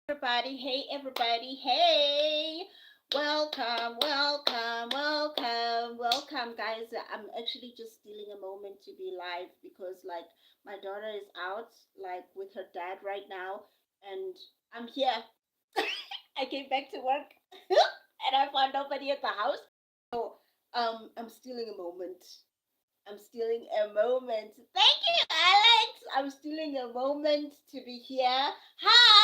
Hey. Welcome, guys. I'm actually just stealing a moment to be live because, like, my daughter is out, like, with her dad right now, and I'm here. I came back to work, and I found nobody at the house. So, I'm stealing a moment. I'm stealing a moment. Thank you, Alex. I'm stealing a moment to be here. Hi,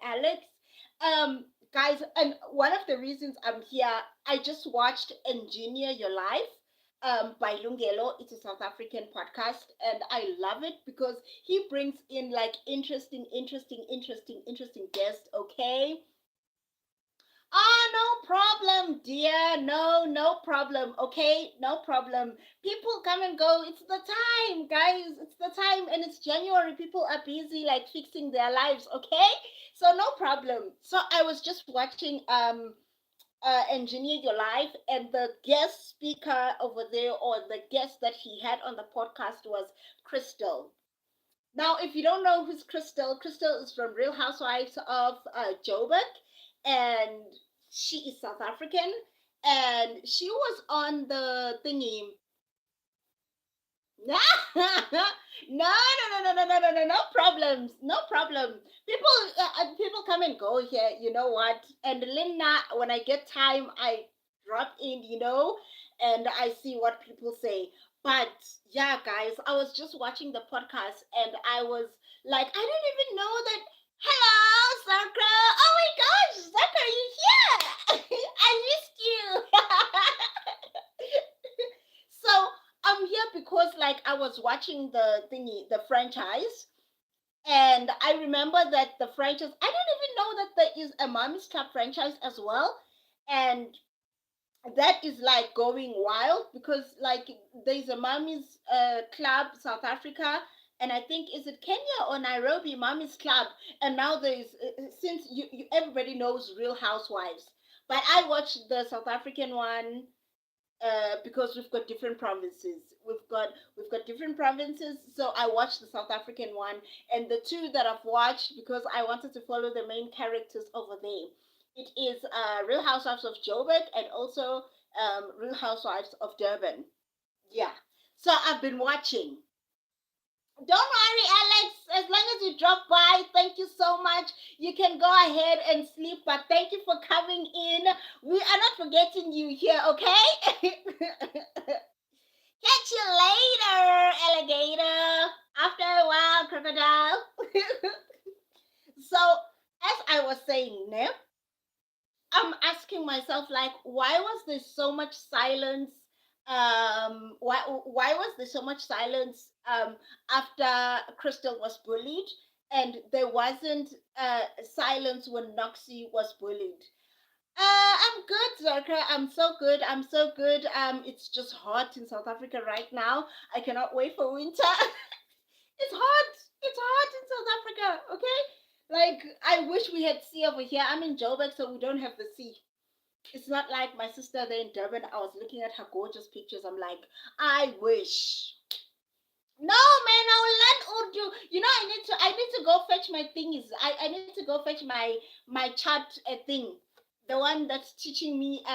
Alex. Guys, and one of the reasons I'm here, I just watched Engineer Your Life by Lungelo. It's a South African podcast, and I love it because he brings in like interesting guests. Okay, no problem, dear. No problem. Okay, no problem. People come and go. It's the time, guys. It's the time, and it's January. People are busy, like fixing their lives. Okay, so no problem. So I was just watching Engineer Your Life, and the guest speaker over there, or the guest that he had on the podcast was Crystal. Now, if you don't know who's Crystal, Crystal is from Real Housewives of Joburg, and she is South African, and she was on the thingy. No, no problems, no problem. People come and go here. You know what? And Linda, when I get time, I drop in. And I see what people say. But yeah, guys, I was just watching the podcast, and I was like, I didn't even know that. Hello, Sakra. Oh my gosh, Sakra, you here? I missed you. So I'm here because like I was watching the thingy, the franchise, and I remember that the franchise. I didn't even know that there is a Mommy's Club franchise as well, and that is like going wild because like there's a Mommy's Club South Africa. And I think is it Kenya or Nairobi Mommy's Club, and now there's since everybody knows Real Housewives, but I watched the South African one because we've got different provinces. We've got different provinces. So I watched the South African one, and the two that I've watched because I wanted to follow the main characters over there. It is Real Housewives of Joburg and also Real Housewives of Durban. Yeah. So I've been watching. Don't worry, Alex. As long as you drop by, thank you so much. You can go ahead and sleep, but thank you for coming in. We are not forgetting you here, okay? Catch you later, alligator. After a while, crocodile. So, as I was saying, ne, I'm asking myself, like, why was there so much silence? Why was there so much silence after Crystal was bullied, and there wasn't silence when Noxie was bullied? I'm good, Zarka. I'm so good. I'm so good. It's just hot in South Africa right now. I cannot wait for winter. It's hot. It's hot in South Africa. Okay. Like I wish we had sea over here. I'm in Joburg, so we don't have the sea. It's not like my sister there in Durban. I was looking at her gorgeous pictures. I'm like, I wish. No, man, I will learn Urdu. I need to go fetch my thingies. I need to go fetch my chat thing, the one that's teaching me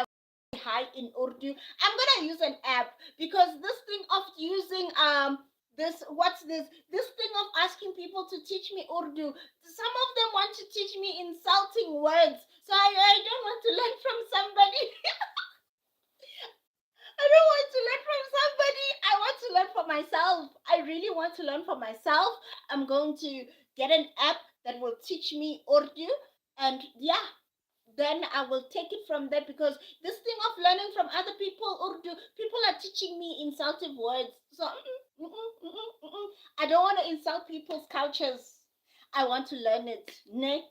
high in Urdu. I'm gonna use an app because this thing of using this thing of asking people to teach me Urdu. Some of them want to teach me insulting words, so I don't want to learn from somebody. I don't want to learn from somebody. I want to learn for myself. I really want to learn for myself. I'm going to get an app that will teach me Urdu, and yeah, then I will take it from there because this thing of learning from other people Urdu, people are teaching me insultive words. So I don't want to insult people's cultures. I want to learn it. Ne?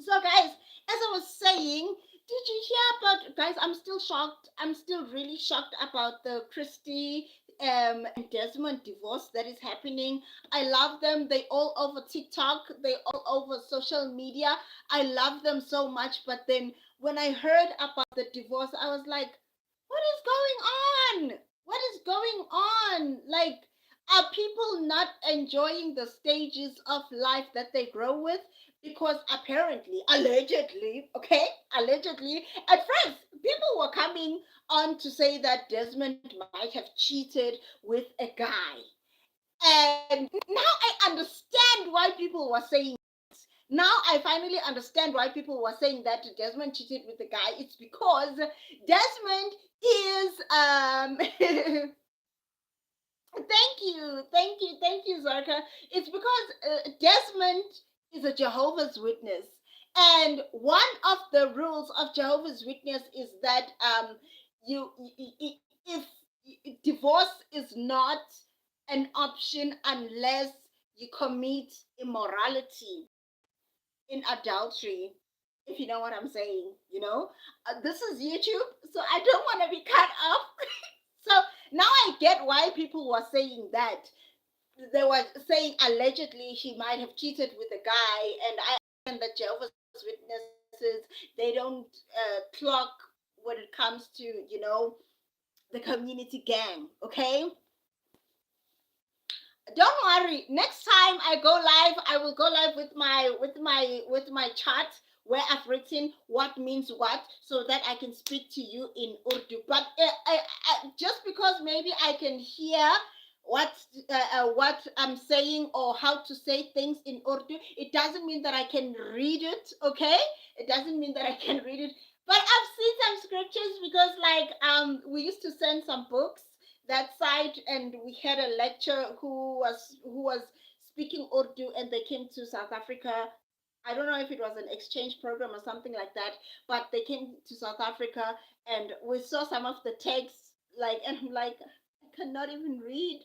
So, guys, as I was saying, did you hear about, guys? I'm still shocked. I'm still really shocked about the Christy and Desmond divorce that is happening. I love them. They all over TikTok. They all over social media. I love them so much. But then when I heard about the divorce, I was like, what is going on? What is going on? Like, Are people not enjoying the stages of life that they grow with? Because apparently, allegedly, okay, allegedly, at first, people were coming on to say that Desmond might have cheated with a guy. And now I understand why people were saying, now I finally understand why people were saying that Desmond cheated with the guy. It's because Desmond is thank you, Zarka. It's because Desmond is a Jehovah's Witness, and one of the rules of Jehovah's Witness is that if divorce is not an option unless you commit immorality in adultery. If you know what I'm saying, this is YouTube, so I don't want to be cut off. So now I get why people were saying that. They were saying allegedly he might have cheated with a guy, and I understand that Jehovah's Witnesses, they don't clock when it comes to the community gang. Okay, don't worry. Next time I go live, I will go live with my chart where I've written what means what, so that I can speak to you in Urdu. But just because maybe I can hear what I'm saying or how to say things in Urdu, it doesn't mean that I can read it. Okay, it doesn't mean that I can read it. But I've seen some scriptures because, like, we used to send some books that side, and we had a lecturer who was speaking Urdu, and they came to South Africa. I don't know if it was an exchange program or something like that, but they came to South Africa, and we saw some of the texts, like, and I'm like, I cannot even read.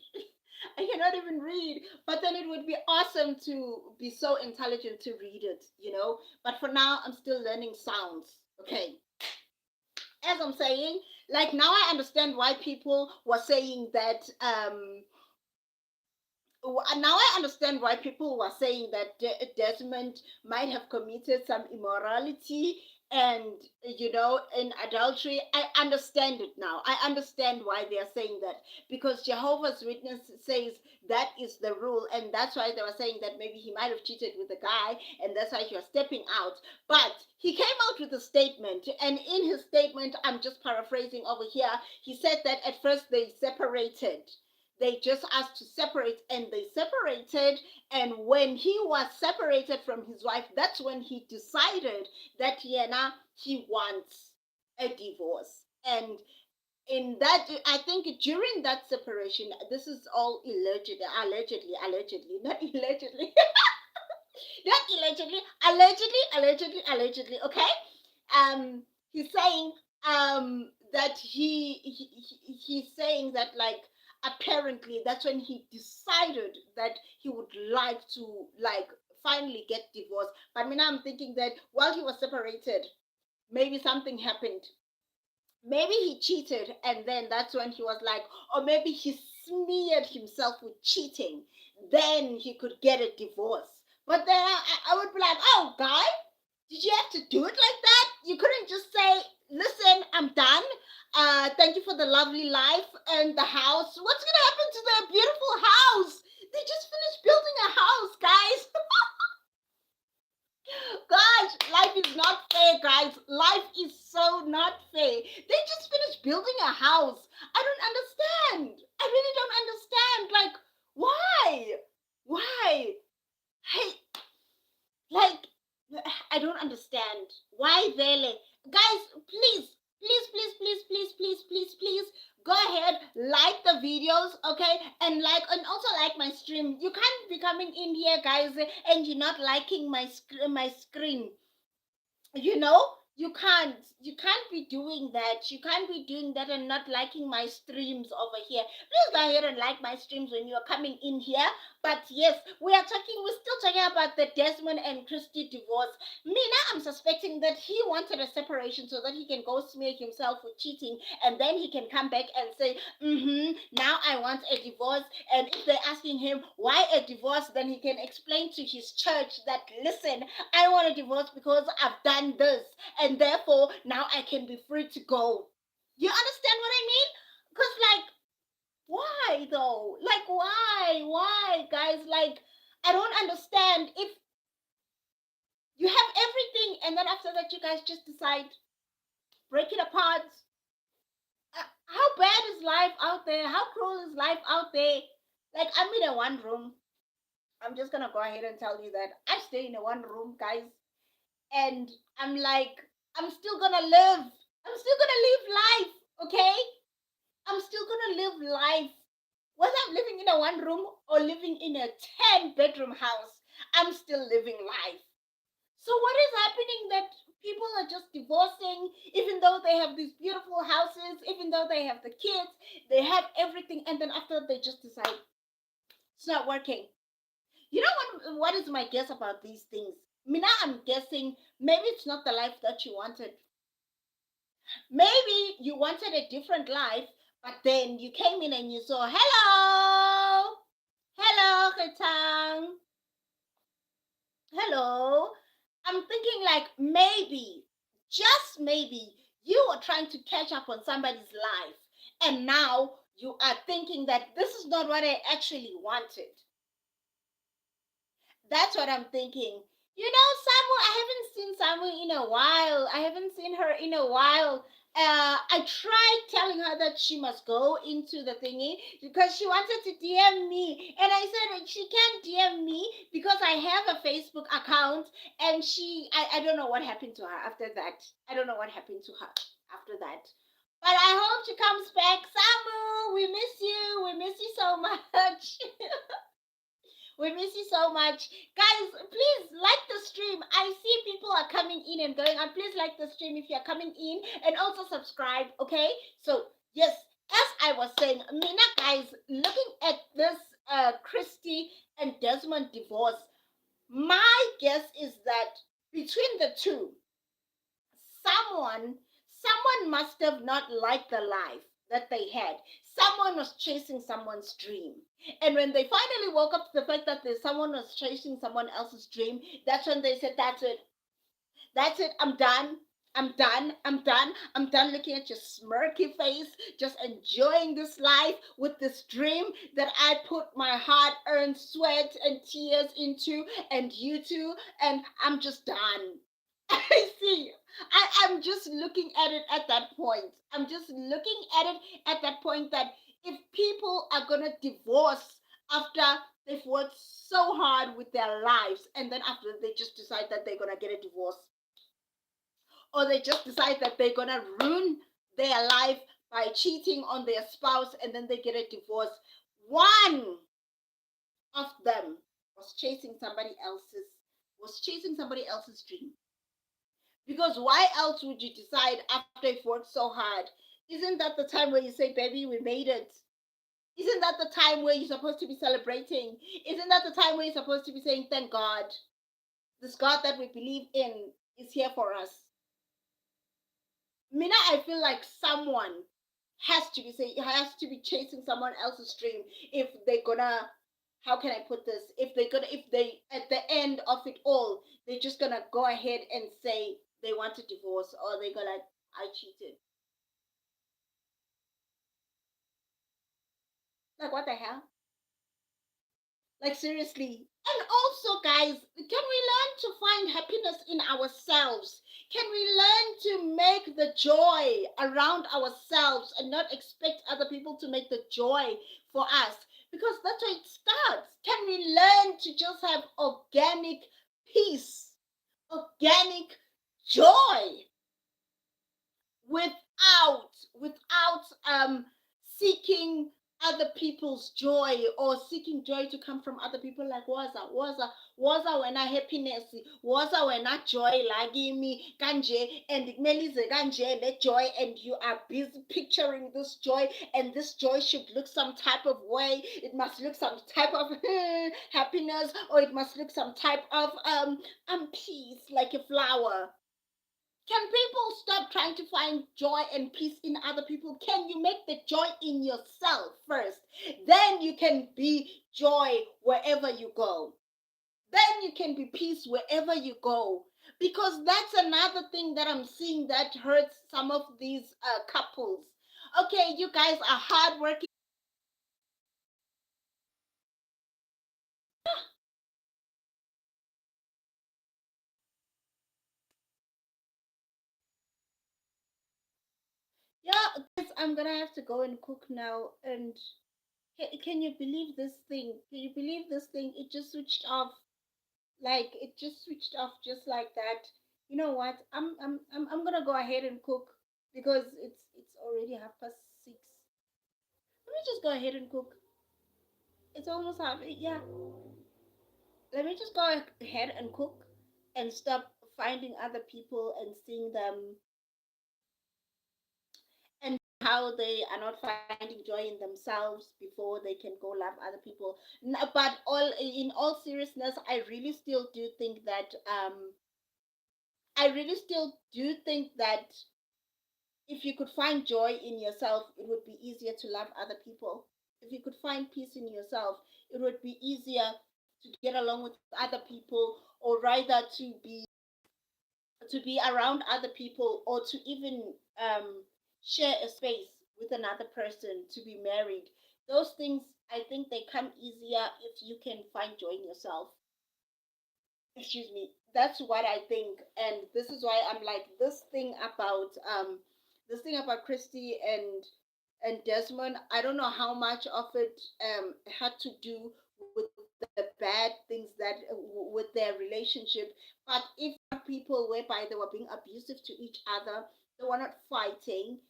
I cannot even read. But then it would be awesome to be so intelligent to read it. But for now, I'm still learning sounds. Okay, as I'm saying, like, now I understand why people were saying that. Now I understand why people were saying that Desmond might have committed some immorality and in adultery. I understand it now. I understand why they are saying that, because Jehovah's Witness says that is the rule, and that's why they were saying that maybe he might have cheated with a guy, and that's why he was stepping out. But he came out with a statement, and in his statement, I'm just paraphrasing over here, he said that at first they separated. They just asked to separate, and they separated. And when he was separated from his wife, that's when he decided that he wants a divorce. And in that, I think during that separation, this is all allegedly, not allegedly, not allegedly, allegedly. Okay, um, he's saying that he's saying that, like, apparently that's when he decided that he would like to, like, finally get divorced. But now I'm thinking that while he was separated, maybe something happened. Maybe he cheated, and then that's when he was like, or maybe he smeared himself with cheating, then he could get a divorce. But then I would be like, oh, guy, did you have to do it like that? You couldn't just say, listen, I'm done. Thank you for the lovely life and the house. What's going to happen to the beautiful house? They just finished building a house, guys. Gosh, life is not fair, guys. Life is so not fair. They just finished building a house. I don't understand. I really don't understand. Like, why? Why? Hey, like, I don't understand. Why, Vele? Guys, please, go ahead, like the videos, okay? And also like my stream. You can't be coming in here, guys, and you're not liking my screen. you know you can't be doing that. You can't be doing that and not liking my streams over here. Please go ahead and like my streams when you're coming in here. But yes, we're still talking about the Desmond and Christy divorce. Mina, I'm suspecting that he wanted a separation so that he can go smear himself with cheating, and then he can come back and say, now I want a divorce. And if they're asking him why a divorce, then he can explain to his church that, listen, I want a divorce because I've done this, and therefore now I can be free to go. You understand what I mean? Because, like, Why though? Like why? Why, guys? Like I don't understand. If you have everything and then after that you guys just decide break it apart. How bad is life out there? How cruel is life out there? Like I'm in a one room. I'm just gonna go ahead and tell you that I stay in a one room, guys, and I'm like, I'm still gonna live. I'm still gonna live life, okay? I'm still gonna live life. Whether I'm living in a one room or living in a 10-bedroom house, I'm still living life. So what is happening that people are just divorcing, even though they have these beautiful houses, even though they have the kids, they have everything, and then after they just decide it's not working. You know what is my guess about these things? Mina, I'm guessing maybe it's not the life that you wanted. Maybe you wanted a different life, but then you came in and you saw, hello, hello, Ketang, hello. I'm thinking like maybe, just maybe, you were trying to catch up on somebody's life, and now you are thinking that this is not what I actually wanted. That's what I'm thinking. You know, Samu, I haven't seen Samu in a while. I haven't seen her in a while. I tried telling her that she must go into the thingy because she wanted to DM me. And I said she can't DM me because I have a Facebook account. And I don't know what happened to her after that. I don't know what happened to her after that. But I hope she comes back. Samu, we miss you. We miss you so much. We miss you so much. Guys, please like the stream. I see people are coming in and going on. Please like the stream if you're coming in and also subscribe, okay? So, yes, as I was saying, Mina, guys, looking at this Christy and Desmond divorce, my guess is that between the two, someone someone must have not liked the life that they had. Someone was chasing someone's dream, and when they finally woke up to the fact that there's someone was chasing someone else's dream, that's when they said, that's it, that's it, I'm done, I'm done, I'm done, I'm done looking at your smirky face, just enjoying this life with this dream that I put my hard earned sweat and tears into, and you too, and I'm just done. I see. I'm just looking at it at that point. I'm just looking at it at that point that if people are gonna divorce after they've worked so hard with their lives and then after they just decide that they're gonna get a divorce, or they just decide that they're gonna ruin their life by cheating on their spouse and then they get a divorce, one of them was chasing somebody else's dream. Because why else would you decide after you've worked so hard? Isn't that the time where you say, baby, we made it? Isn't that the time where you're supposed to be celebrating? Isn't that the time where you're supposed to be saying, thank God, this God that we believe in is here for us? Mina, I feel like someone has to be chasing someone else's dream if they're gonna, how can I put this? If they at the end of it all, they're just gonna go ahead and say they want a divorce, or they're gonna, I cheated. Like what the hell? Like seriously. And also, guys, can we learn to find happiness in ourselves? Can we learn to make the joy around ourselves and not expect other people to make the joy for us? Because that's where it starts. Can we learn to just have organic peace, organic joy, without seeking other people's joy or seeking joy to come from other people, like waza wena happiness, waza wena joy me kanje, and kumele kanje le joy, and you are busy picturing this joy, and this joy should look some type of way, it must look some type of happiness, or it must look some type of peace, like a flower. Can people stop trying to find joy and peace in other people? Can you make the joy in yourself first? Then you can be joy wherever you go. Then you can be peace wherever you go. Because that's another thing that I'm seeing that hurts some of these couples. Okay, you guys are hardworking. I'm gonna have to go and cook now. And can you believe this thing? Can you believe this thing? It just switched off. Like it just switched off just like that. You know what? I'm gonna go ahead and cook because it's already 6:30. Let me just go ahead and cook. It's almost half. Yeah. Let me just go ahead and cook and stop finding other people and seeing them and how they are not finding joy in themselves before they can go love other people. But all in all seriousness, I really still do think that if you could find joy in yourself, it would be easier to love other people. If you could find peace in yourself, it would be easier to get along with other people, or rather to be around other people, or to even share a space with another person, to be married. Those things, I think they come easier if you can find joy in yourself. Excuse me. That's what I think, and this is why I'm like this thing about Christy and Desmond. I don't know how much of it had to do with the bad things that with their relationship, but if people whereby they were being abusive to each other, they were not fighting.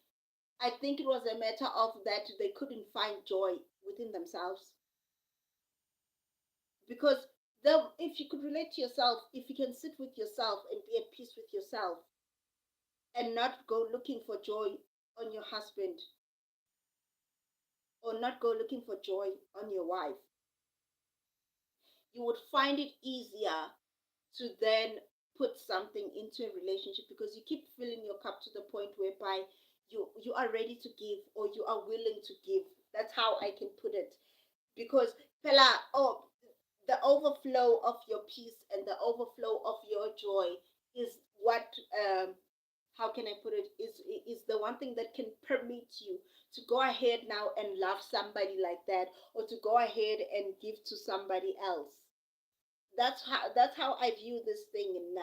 I think it was a matter of that they couldn't find joy within themselves, because if you could relate to yourself, if you can sit with yourself and be at peace with yourself and not go looking for joy on your husband, or not go looking for joy on your wife, you would find it easier to then put something into a relationship, because you keep filling your cup to the point whereby you are ready to give, or you are willing to give. That's how I can put it. Because Pella, oh, the overflow of your peace and the overflow of your joy is what how can I put it, is the one thing that can permit you to go ahead now and love somebody like that, or to go ahead and give to somebody else. That's how I view this thing. And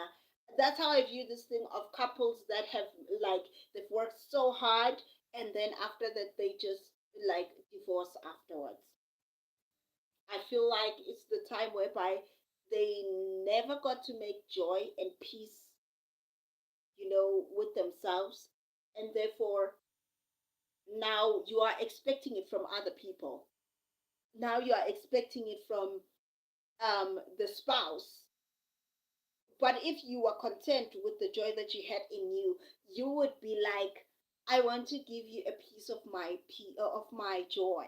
that's how I view this thing of couples that have, like, they've worked so hard, and then after that they just like divorce afterwards. I feel like it's the time whereby they never got to make joy and peace, with themselves, and therefore now you are expecting it from other people. Now you are expecting it from the spouse. But if you were content with the joy that you had in you, you would be like, I want to give you a piece of my joy,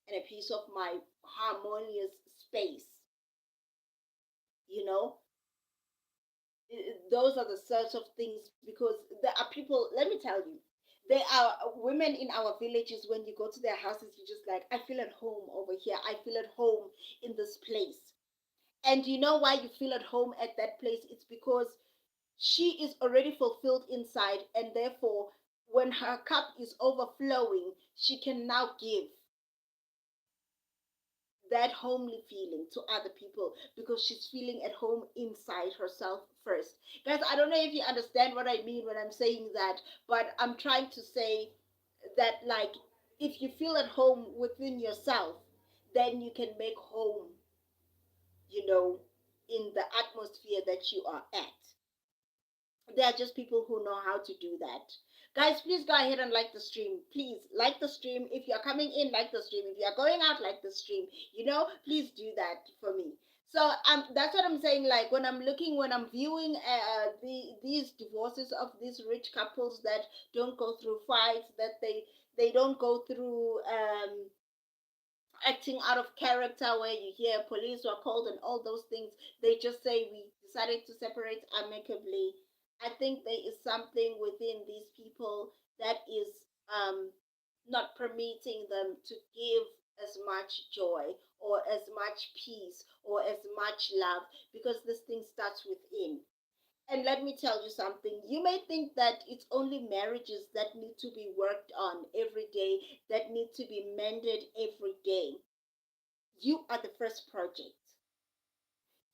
and a piece of my harmonious space. You know, those are the sorts of things, because there are people. Let me tell you, there are women in our villages. When you go to their houses, you just like, I feel at home over here. I feel at home in this place. And you know why you feel at home at that place? It's because she is already fulfilled inside, and therefore when her cup is overflowing, she can now give that homely feeling to other people, because she's feeling at home inside herself first. Guys, I don't know if you understand what I mean when I'm saying that, but I'm trying to say that, like, if you feel at home within yourself, then you can make home, in the atmosphere that you are at. There are just people who know how to do that. Guys, please go ahead and like the stream. Please like the stream. If you're coming in, like the stream. If you're going out, like the stream. Please do that for me. So that's what I'm saying. Like, when I'm viewing these divorces of these rich couples that don't go through fights, that they don't go through acting out of character, where you hear police were called and all those things. They just say we decided to separate amicably. I think there is something within these people that is not permitting them to give as much joy, or as much peace, or as much love, because this thing starts within. And let me tell you something. You may think that it's only marriages that need to be worked on every day, that need to be mended every day. You are the first project.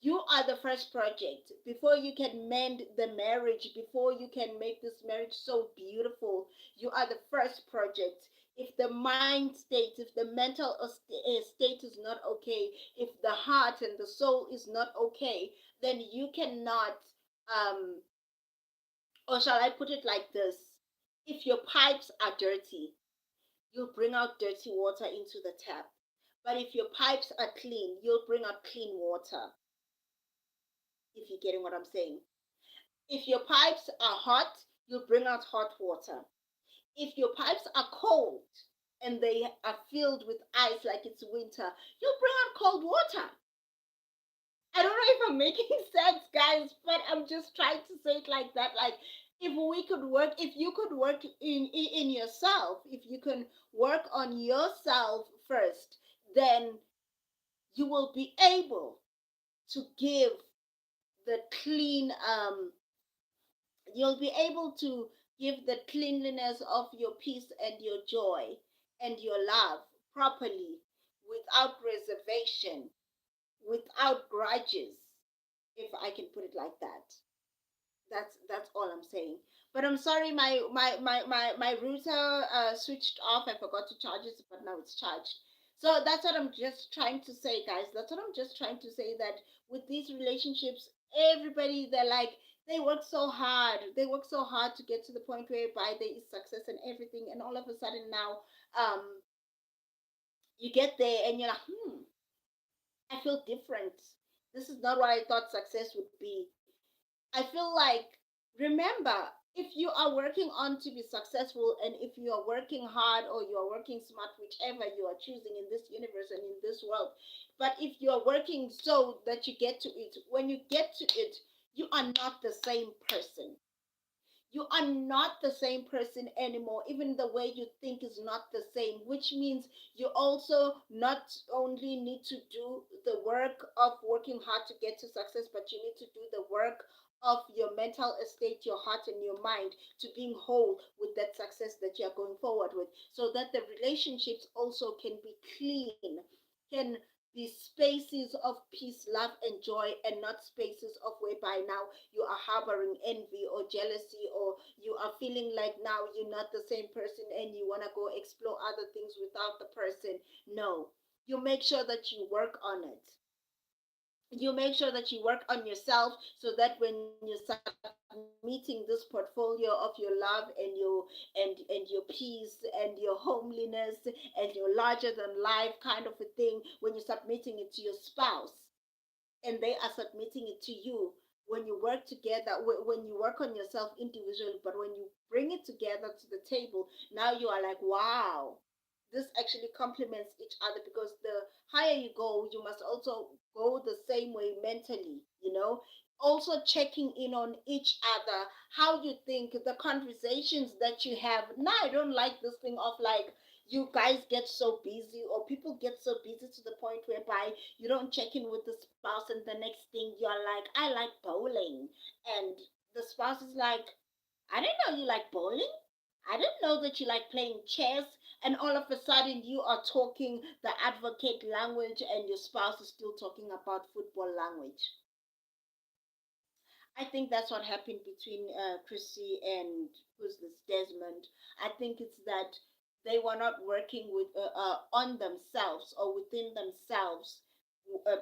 You are the first project. Before you can mend the marriage, before you can make this marriage so beautiful, you are the first project. If the mind state, if the mental state is not okay, if the heart and the soul is not okay, then you cannot, um, or shall I put it like this? If your pipes are dirty, you'll bring out dirty water into the tap. But if your pipes are clean, you'll bring out clean water, if you're getting what I'm saying. If your pipes are hot, you'll bring out hot water. If your pipes are cold and they are filled with ice like it's winter, you'll bring out cold water. I don't know if I'm making sense, guys, but I'm just trying to say it like that. Like, if we could work, if you could work in yourself, if you can work on yourself first, then you will be able to give the clean you'll be able to give the cleanliness of your peace and your joy and your love properly, without reservation, without grudges, if I can put it like that. That's all I'm saying. But I'm sorry, my router switched off. I forgot to charge it, but now it's charged. So that's what I'm just trying to say, guys. That's what I'm just trying to say, that with these relationships, everybody, they're like, they work so hard. They work so hard to get to the point whereby there is success and everything, and all of a sudden now, um, you get there and you're like, I feel different. This is not what I thought success would be. I feel like, remember, if you are working on to be successful, and if you are working hard or you are working smart, whichever you are choosing in this universe and in this world, but if you are working so that you get to it, when you get to it, you are not the same person. You are not the same person anymore. Even the way you think is not the same, which means you also not only need to do the work of working hard to get to success, but you need to do the work of your mental estate, your heart and your mind, to being whole with that success that you are going forward with, so that the relationships also can be clean, can be spaces of peace, love, and joy, and not spaces of whereby now you are harboring envy or jealousy, or you are feeling like now you're not the same person and you want to go explore other things without the person. No, you make sure that you work on it. You make sure that you work on yourself, so that when you're submitting this portfolio of your love and your peace and your homeliness and your larger than life kind of a thing, when you're submitting it to your spouse and they are submitting it to you, when you work together, when you work on yourself individually, but when you bring it together to the table, now you are like, wow, this actually complements each other, because the higher you go, you must also go the same way mentally, also checking in on each other, how you think, the conversations that you have. Now, I don't like this thing of like, you guys get so busy, or people get so busy to the point whereby you don't check in with the spouse, and the next thing you're like, I like bowling, and the spouse is like, I didn't know you like bowling. I didn't know that you like playing chess. And all of a sudden, you are talking the advocate language, and your spouse is still talking about football language. I think that's what happened between Chrissy and who's this Desmond. I think it's that they were not working with on themselves or within themselves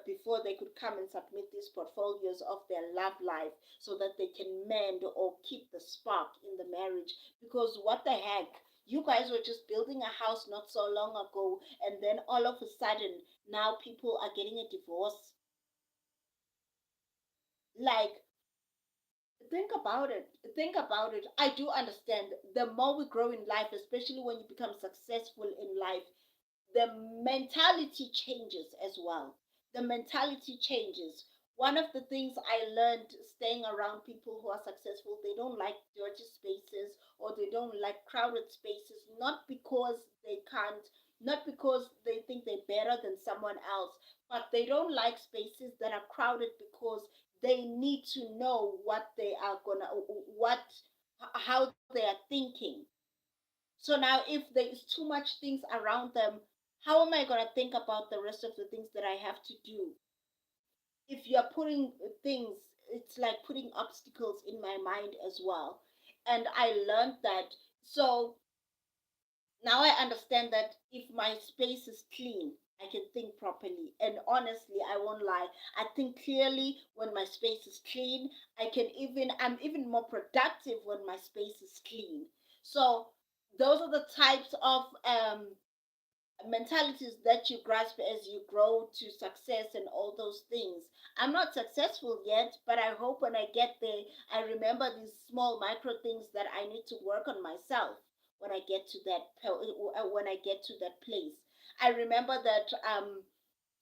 before they could come and submit these portfolios of their love life, so that they can mend or keep the spark in the marriage. Because what the heck? You guys were just building a house not so long ago, and then all of a sudden, now people are getting a divorce. Like, think about it. Think about it. I do understand. The more we grow in life, especially when you become successful in life, the mentality changes as well. The mentality changes. One of the things I learned staying around people who are successful, they don't like dirty spaces, or they don't like crowded spaces, not because they can't, not because they think they're better than someone else, but they don't like spaces that are crowded because they need to know what they are gonna, what, how they are thinking. So now, if there is too much things around them, how am I going to think about the rest of the things that I have to do? if you're putting things, it's like putting obstacles in my mind as well. And I learned that. So now I understand that if my space is clean, I can think properly. And honestly, I won't lie. I think clearly when my space is clean. I'm even more productive when my space is clean. So those are the types of mentalities that you grasp as you grow to success and all those things. I'm not successful yet, but I hope when I get there, I remember these small micro things that I need to work on myself when I get to that place. I remember that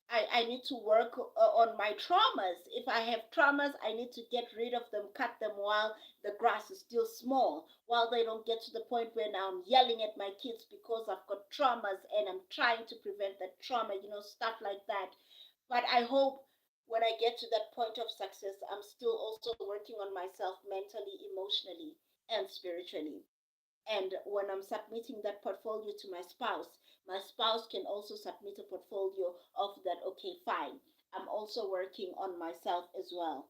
I need to work on my traumas. If I have traumas, I need to get rid of them, cut them while the grass is still small, while they don't get to the point where now I'm yelling at my kids because I've got traumas and I'm trying to prevent that trauma, stuff like that. But I hope when I get to that point of success, I'm still also working on myself mentally, emotionally, and spiritually. And when I'm submitting that portfolio to my spouse can also submit a portfolio of that. Okay, fine. I'm also working on myself as well.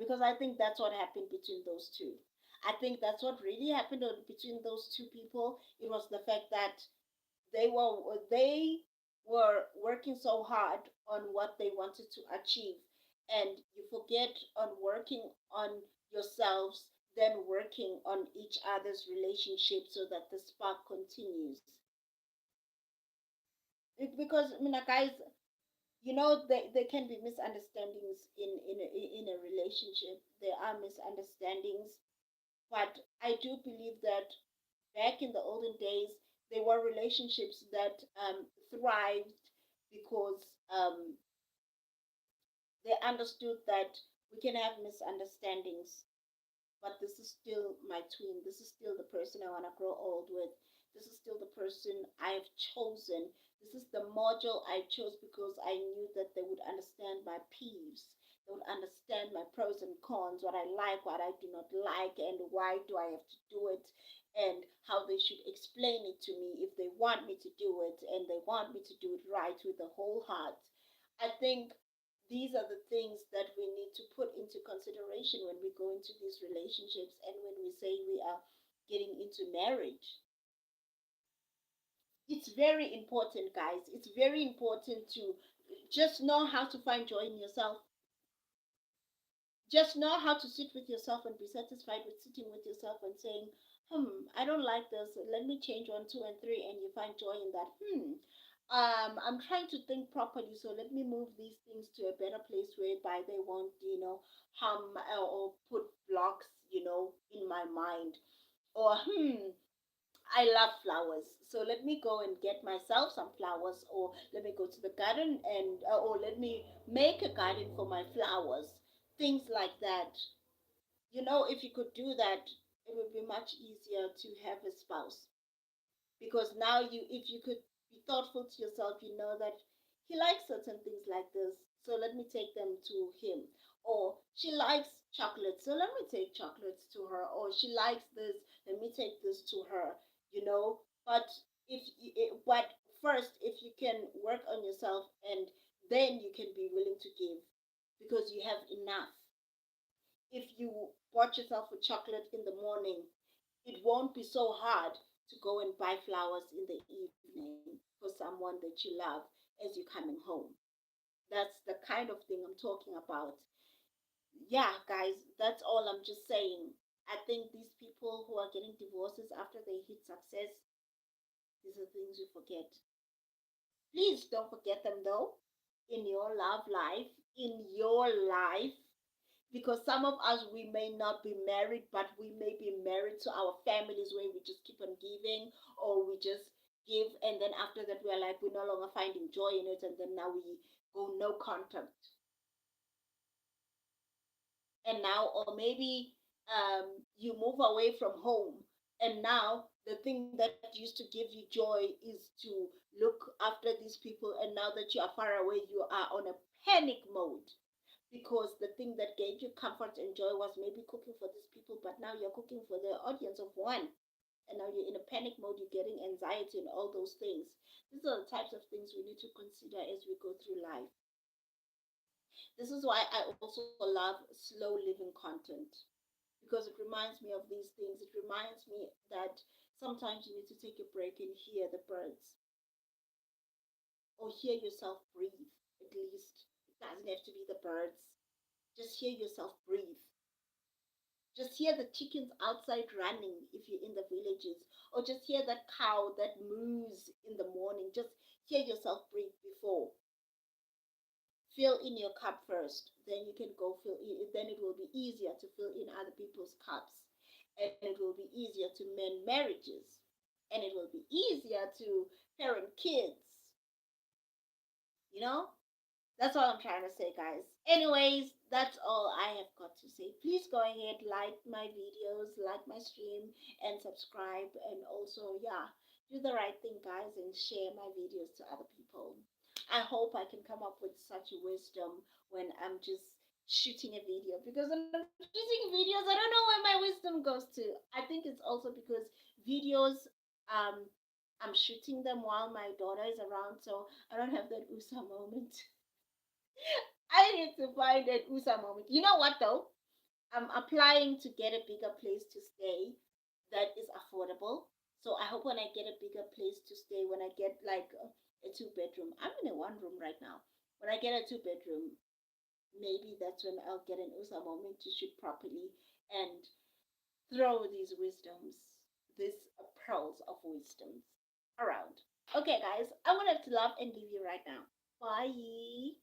Because I think that's what happened between those two. I think that's what really happened between those two people. It was the fact that they were working so hard on what they wanted to achieve, and you forget on working on yourselves, then working on each other's relationship so that the spark continues. Because guys, there can be misunderstandings in a relationship. There are misunderstandings, but I do believe that back in the olden days, there were relationships that thrived because they understood that we can have misunderstandings, but this is still my twin. This is still the person I want to grow old with. This is still the person I've chosen. This is the module I chose because I knew that they would understand my peeves. They would understand my pros and cons, what I like, what I do not like, and why do I have to do it, and how they should explain it to me if they want me to do it and they want me to do it right with the whole heart. I think these are the things that we need to put into consideration when we go into these relationships and when we say we are getting into marriage. It's very important, guys. It's very important to just know how to find joy in yourself. Just know how to sit with yourself and be satisfied with sitting with yourself and saying, I don't like this. Let me change one, two, and three, and you find joy in that. I'm trying to think properly, so let me move these things to a better place whereby they won't, harm or put blocks, in my mind. Or, I love flowers, so let me go and get myself some flowers, or let me go to the garden and, or let me make a garden for my flowers. Things like that. If you could do that, it would be much easier to have a spouse, because now if you could be thoughtful to yourself, you know that he likes certain things like this, so let me take them to him. Or she likes chocolates, so let me take chocolates to her. Or she likes this, let me take this to her. But but first, if you can work on yourself, and then you can be willing to give, because you have enough. If you bought yourself a chocolate in the morning, it won't be so hard to go and buy flowers in the evening for someone that you love as you're coming home. That's the kind of thing I'm talking about. Yeah, guys, that's all I'm just saying. I think these people who are getting divorces after they hit success, these are things you forget. Please don't forget them though, in your love life, in your life, because some of us, we may not be married, but we may be married to our families where we just keep on giving, or we just give, and then after that we're like, we're no longer finding joy in it, and then now we go no contact. And now, or maybe you move away from home, and now the thing that used to give you joy is to look after these people, and now that you are far away, you are on a panic mode, because the thing that gave you comfort and joy was maybe cooking for these people, but now you're cooking for the audience of one, and now you're in a panic mode, you're getting anxiety and all those things. These are the types of things we need to consider as we go through life. This is why I also love slow living content, because it reminds me of these things. It reminds me that sometimes you need to take a break and hear the birds or hear yourself breathe. At least it doesn't have to be the birds. Just hear yourself breathe. Just hear the chickens outside running if you're in the villages, or just hear that cow that moos in the morning. Just hear yourself breathe before. Fill in your cup first, then you can go fill in, then it will be easier to fill in other people's cups, and it will be easier to mend marriages, and it will be easier to parent kids, you know. That's all I'm trying to say, guys. Anyways, that's all I have got to say. Please go ahead, like my videos, like my stream, and subscribe. And also, yeah, do the right thing, guys, and share my videos to other people. I hope I can come up with such wisdom when I'm just shooting a video, because when I'm shooting videos, I don't know where my wisdom goes to. I think it's also because videos, um, I'm shooting them while my daughter is around, so I don't have that USA moment. I need to find an USA moment. You know what though? I'm applying to get a bigger place to stay that is affordable. So I hope when I get a bigger place to stay, when I get like a two-bedroom, I'm in a one room right now. When I get a two-bedroom, maybe that's when I'll get an USA moment to shoot properly and throw these wisdoms, these pearls of wisdoms around. Okay, guys, I'm gonna have to love and leave you right now. Bye.